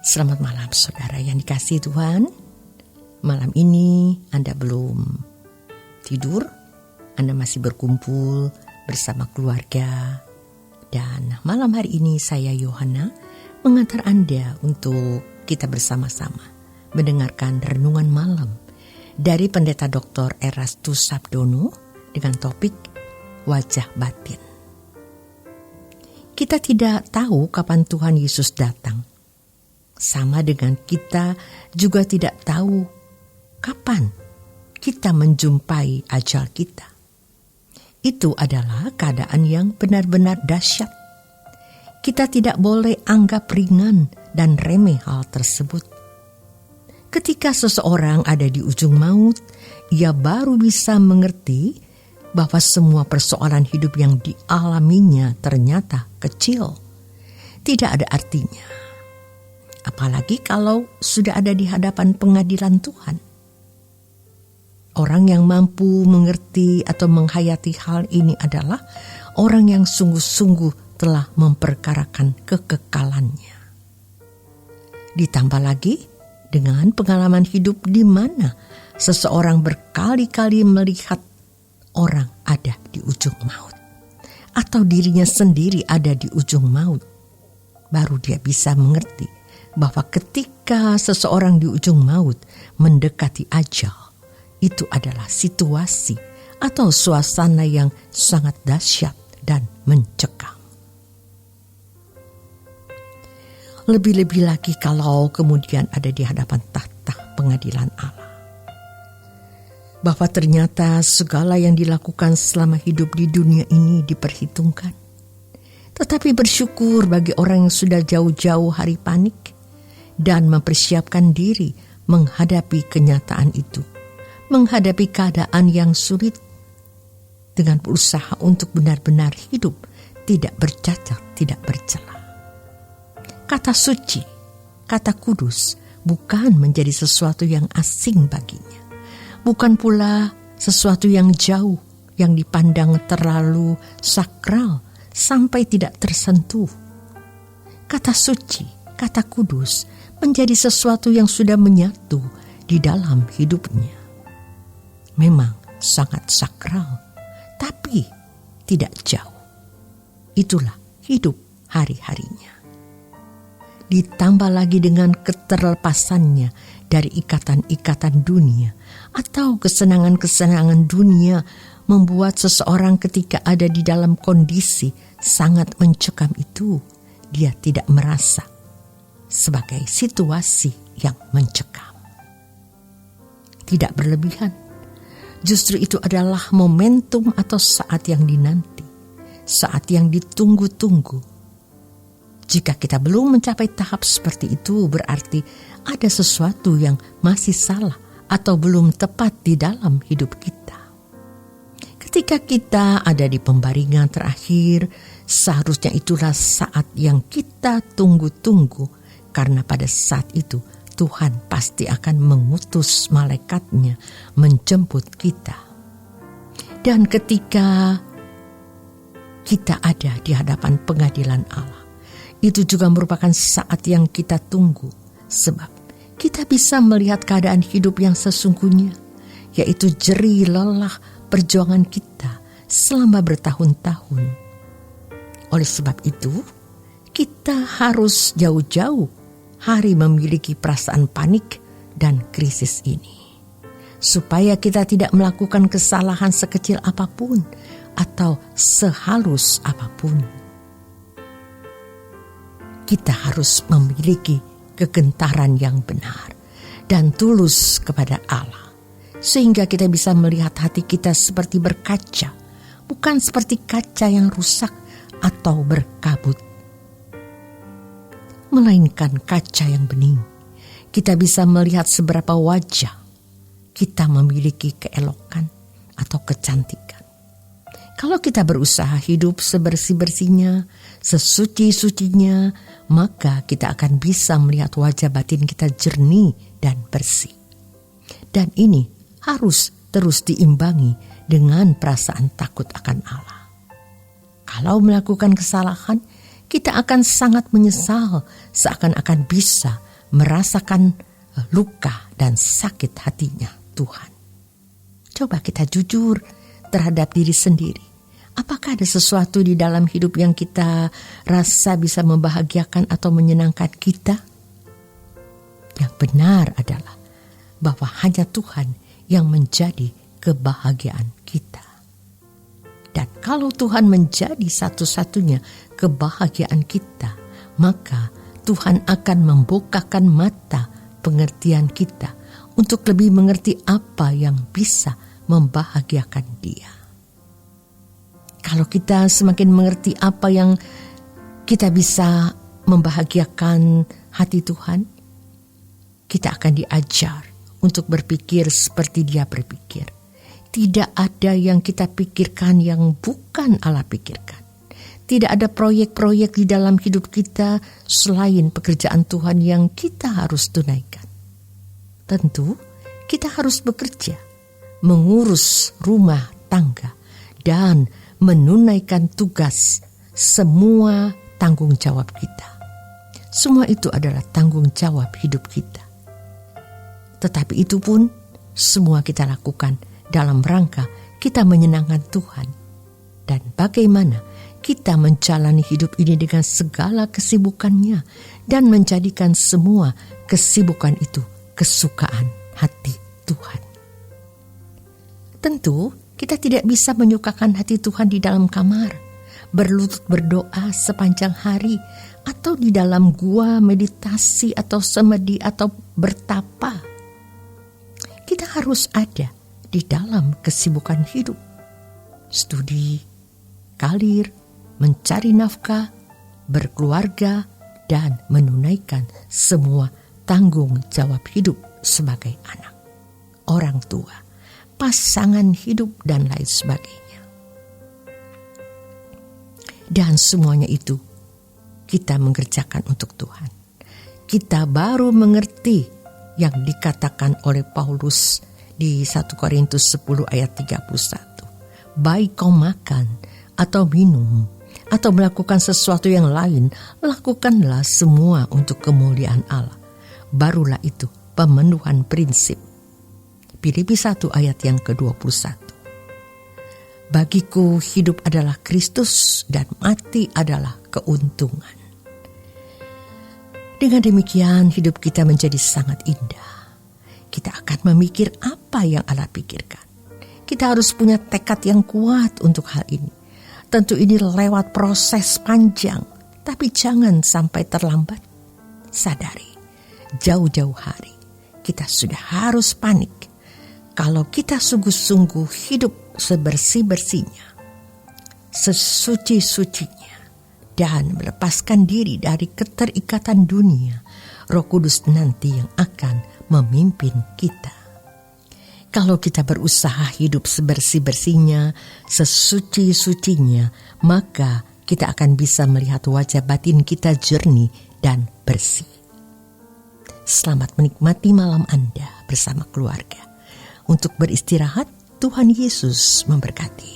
Selamat malam saudara yang dikasihi Tuhan. Malam ini Anda belum tidur, Anda masih berkumpul bersama keluarga. Dan malam hari ini saya Yohana mengantar Anda untuk kita bersama-sama mendengarkan renungan malam dari Pendeta Dr. Erastus Sabdono dengan topik Wajah Batin. Kita tidak tahu kapan Tuhan Yesus datang. Sama dengan kita juga tidak tahu kapan kita menjumpai ajal kita. Itu adalah keadaan yang benar-benar dahsyat. Kita tidak boleh anggap ringan dan remeh hal tersebut. Ketika seseorang ada di ujung maut, ia baru bisa mengerti bahwa semua persoalan hidup yang dialaminya ternyata kecil, tidak ada artinya. Apalagi kalau sudah ada di hadapan pengadilan Tuhan. Orang yang mampu mengerti atau menghayati hal ini adalah orang yang sungguh-sungguh telah memperkarakan kekekalannya. Ditambah lagi dengan pengalaman hidup di mana seseorang berkali-kali melihat orang ada di ujung maut, atau dirinya sendiri ada di ujung maut, baru dia bisa mengerti bahwa ketika seseorang di ujung maut mendekati ajal, itu adalah situasi atau suasana yang sangat dahsyat dan mencekam. Lebih-lebih lagi kalau kemudian ada di hadapan tahta pengadilan Allah. Bahwa ternyata segala yang dilakukan selama hidup di dunia ini diperhitungkan. Tetapi bersyukur bagi orang yang sudah jauh-jauh hari panik dan mempersiapkan diri menghadapi kenyataan itu, menghadapi keadaan yang sulit dengan berusaha untuk benar-benar hidup tidak bercacat, tidak bercela. Kata suci, kata kudus bukan menjadi sesuatu yang asing baginya, bukan pula sesuatu yang jauh yang dipandang terlalu sakral sampai tidak tersentuh. Kata suci, kata kudus menjadi sesuatu yang sudah menyatu di dalam hidupnya. Memang sangat sakral, tapi tidak jauh. Itulah hidup hari-harinya. Ditambah lagi dengan keterlepasannya dari ikatan-ikatan dunia atau kesenangan-kesenangan dunia membuat seseorang ketika ada di dalam kondisi sangat mencekam itu, dia tidak merasa sebagai situasi yang mencekam. Tidak berlebihan. Justru itu adalah momentum atau saat yang dinanti, saat yang ditunggu-tunggu. Jika kita belum mencapai tahap seperti itu, berarti ada sesuatu yang masih salah atau belum tepat di dalam hidup kita. Ketika kita ada di pembaringan terakhir, seharusnya itulah saat yang kita tunggu-tunggu. Karena pada saat itu Tuhan pasti akan mengutus malaikatnya menjemput kita. Dan ketika kita ada di hadapan pengadilan Allah, itu juga merupakan saat yang kita tunggu. Sebab kita bisa melihat keadaan hidup yang sesungguhnya, yaitu jerih lelah perjuangan kita selama bertahun-tahun. Oleh sebab itu, kita harus jauh-jauh hari memiliki perasaan panik dan krisis ini, supaya kita tidak melakukan kesalahan sekecil apapun atau sehalus apapun. Kita harus memiliki kegentaran yang benar dan tulus kepada Allah, sehingga kita bisa melihat hati kita seperti berkaca, bukan seperti kaca yang rusak atau berkabut, melainkan kaca yang bening. Kita bisa melihat seberapa wajah kita memiliki keelokan atau kecantikan. Kalau kita berusaha hidup sebersih-bersihnya, sesuci-sucinya, maka kita akan bisa melihat wajah batin kita jernih dan bersih. Dan ini harus terus diimbangi dengan perasaan takut akan Allah. Kalau melakukan kesalahan, kita akan sangat menyesal, seakan-akan bisa merasakan luka dan sakit hatinya Tuhan. Coba kita jujur terhadap diri sendiri. Apakah ada sesuatu di dalam hidup yang kita rasa bisa membahagiakan atau menyenangkan kita? Yang benar adalah bahwa hanya Tuhan yang menjadi kebahagiaan kita. Dan kalau Tuhan menjadi satu-satunya kebahagiaan kita, maka Tuhan akan membukakan mata pengertian kita untuk lebih mengerti apa yang bisa membahagiakan Dia. Kalau kita semakin mengerti apa yang kita bisa membahagiakan hati Tuhan, kita akan diajar untuk berpikir seperti Dia berpikir. Tidak ada yang kita pikirkan yang bukan Allah pikirkan. Tidak ada proyek-proyek di dalam hidup kita selain pekerjaan Tuhan yang kita harus tunaikan. Tentu kita harus bekerja, mengurus rumah tangga, dan menunaikan tugas semua tanggung jawab kita. Semua itu adalah tanggung jawab hidup kita. Tetapi itu pun semua kita lakukan dalam rangka kita menyenangkan Tuhan. Dan bagaimana kita menjalani hidup ini dengan segala kesibukannya dan menjadikan semua kesibukan itu kesukaan hati Tuhan. Tentu kita tidak bisa menyukakan hati Tuhan di dalam kamar, berlutut berdoa sepanjang hari, atau di dalam gua meditasi atau semedi atau bertapa. Kita harus ada di dalam kesibukan hidup, studi, karir, mencari nafkah, berkeluarga, dan menunaikan semua tanggung jawab hidup sebagai anak, orang tua, pasangan hidup, dan lain sebagainya. Dan semuanya itu kita mengerjakan untuk Tuhan. Kita baru mengerti yang dikatakan oleh Paulus di 1 Korintus 10 ayat 31. Baik kau makan atau minum atau melakukan sesuatu yang lain, lakukanlah semua untuk kemuliaan Allah. Barulah itu pemenuhan prinsip. Filipi 1 ayat yang ke-21. Bagiku hidup adalah Kristus dan mati adalah keuntungan. Dengan demikian hidup kita menjadi sangat indah. Kita akan memikir apa yang Allah pikirkan. Kita harus punya tekad yang kuat untuk hal ini. Tentu ini lewat proses panjang, tapi jangan sampai terlambat. Sadari, jauh-jauh hari kita sudah harus panik kalau kita sungguh-sungguh hidup sebersih-bersihnya, sesuci-sucinya, dan melepaskan diri dari keterikatan dunia. Roh Kudus nanti yang akan memimpin kita. Kalau kita berusaha hidup sebersih-bersihnya, sesuci-sucinya, maka kita akan bisa melihat wajah batin kita jernih dan bersih. Selamat menikmati malam Anda bersama keluarga. Untuk beristirahat, Tuhan Yesus memberkati.